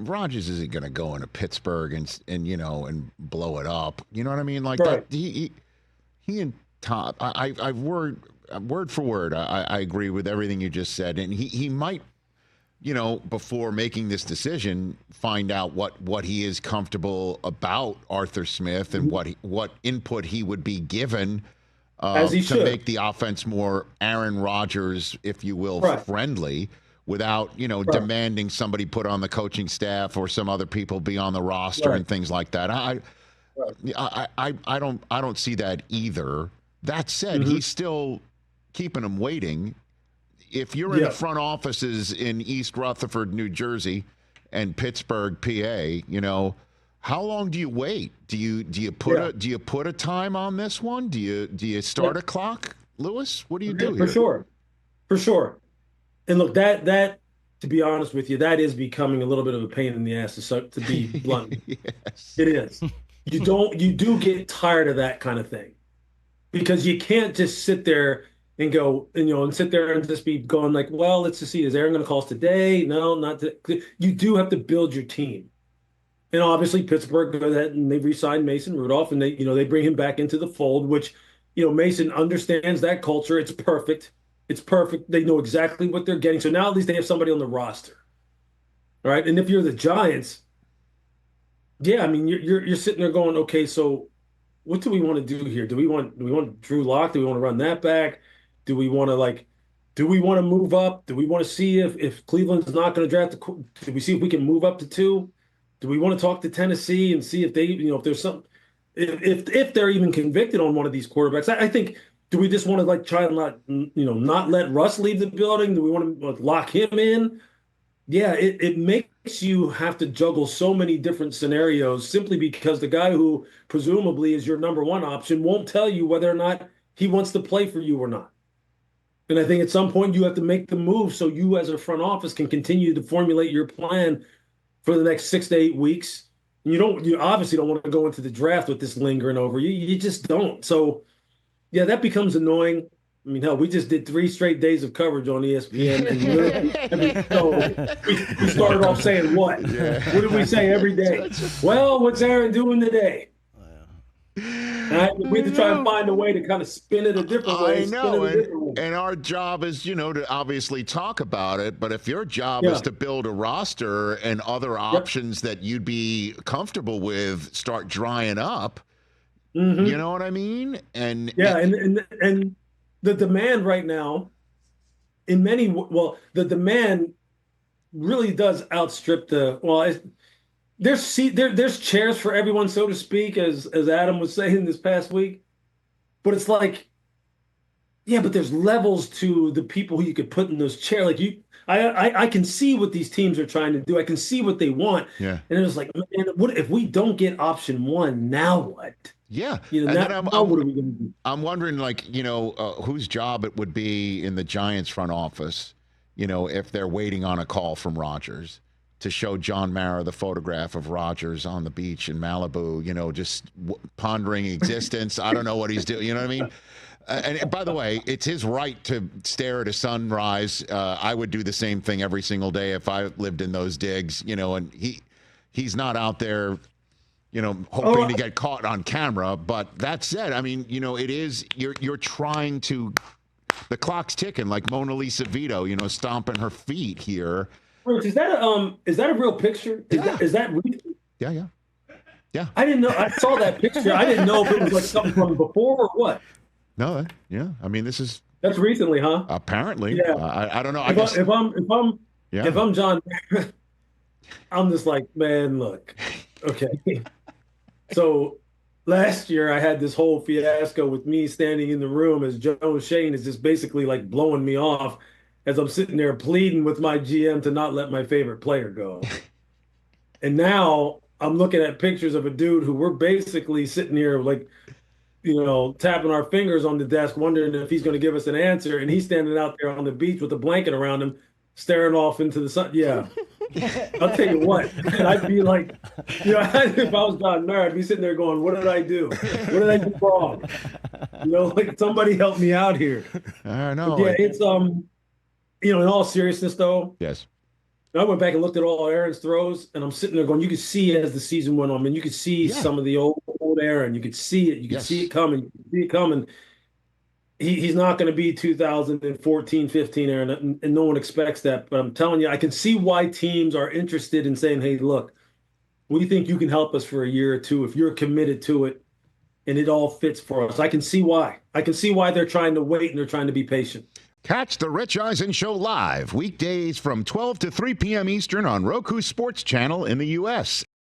Rodgers isn't going to go into Pittsburgh and blow it up. You know what I mean? Like Right. that. He and Tom. I've word for word. I agree with everything you just said, and he might, before making this decision, find out what he is comfortable about Arthur Smith and what input he would be given As he to should. make the offense more Aaron Rodgers, if you will, Right. friendly, without demanding somebody put on the coaching staff or some other people be on the roster Right. and things like that. I don't see that either. That said, he's still keeping them waiting. If you're in the front offices in East Rutherford, New Jersey, and Pittsburgh, PA, how long do you wait? Do you put a time on this one? Do you start a clock, Lewis? What do you do here? For sure. And look, that to be honest with you, that is becoming a little bit of a pain in the ass to be blunt. Yes. It is. You do get tired of that kind of thing because you can't just sit there and go and sit there and just be going like, well, let's just see, is Aaron going to call us today? No, not today. You do have to build your team. And obviously Pittsburgh goes ahead and they re-signed Mason Rudolph and they bring him back into the fold, which, Mason understands that culture. It's perfect. It's perfect. They know exactly what they're getting. So now at least they have somebody on the roster. All right. And if you're the Giants, yeah, I mean, you're sitting there going, okay, so what do we want to do here? Do we want Drew Lock? Do we want to run that back? Do we want to move up? Do we want to see if Cleveland's not going to draft do we see if we can move up to 2? Do we want to talk to Tennessee and see if they, if there's some, if they're even convicted on one of these quarterbacks? I think, do we just want to try and not let Russ leave the building? Do we want to lock him in? Yeah, it makes you have to juggle so many different scenarios simply because the guy who presumably is your number one option won't tell you whether or not he wants to play for you or not. And I think at some point you have to make the move so you as a front office can continue to formulate your plan for the next 6 to 8 weeks. You obviously don't want to go into the draft with this lingering over you. You just don't. So, yeah, that becomes annoying. I mean, hell, we just did 3 straight days of coverage on ESPN. And we started off saying what? Yeah. What did we say every day? Well, what's Aaron doing today? We have to try and find a way to kind of spin it a different way. I know, and our job is, to obviously talk about it. But if your job is to build a roster and other options that you'd be comfortable with start drying up, you know what I mean? And the demand right now, the demand really does outstrip there's chairs for everyone, so to speak, as Adam was saying this past week. But it's like, yeah, but there's levels to the people who you could put in those chairs. I can see what these teams are trying to do. I can see what they want. Yeah. And it's like, man, what if we don't get option 1? Now what? Yeah. Now what are we going to do? I'm wondering, whose job it would be in the Giants front office, if they're waiting on a call from Rodgers to show John Mara the photograph of Rodgers on the beach in Malibu, just pondering existence. I don't know what he's doing. You know what I mean? And by the way, it's his right to stare at a sunrise. I would do the same thing every single day if I lived in those digs, and he's not out there, hoping to get caught on camera. But that said, I mean, it is, you're trying to, the clock's ticking like Mona Lisa Vito, stomping her feet here. Rich, is that a real picture? Is that real? Yeah. I didn't know. I saw that picture. I didn't know if it was something from before or what. No, yeah. I mean, that's recently, huh? Apparently. Yeah. I don't know. If I'm John, I'm just like, man, look. Okay. So last year I had this whole fiasco with me standing in the room as Joe Shane is just basically blowing me off as I'm sitting there pleading with my GM to not let my favorite player go. And now I'm looking at pictures of a dude who we're basically sitting here tapping our fingers on the desk, wondering if he's going to give us an answer. And he's standing out there on the beach with a blanket around him, staring off into the sun. Yeah. I'll tell you what, I'd be like, if I was John Mayer, I'd be sitting there going, what did I do? What did I do wrong? Somebody help me out here. I know. But yeah, it's, in all seriousness though. Yes. I went back and looked at all Aaron's throws, and I'm sitting there going, you could see as the season went on, I mean, you could see some of the old Aaron. You could see it. You could see it coming. You could see it coming. He's not going to be 2014, 15 Aaron, and no one expects that. But I'm telling you, I can see why teams are interested in saying, hey, look, we think you can help us for a year or two if you're committed to it and it all fits for us. I can see why. I can see why they're trying to wait and they're trying to be patient. Catch the Rich Eisen Show live weekdays from 12 to 3 p.m. Eastern on Roku Sports Channel in the U.S.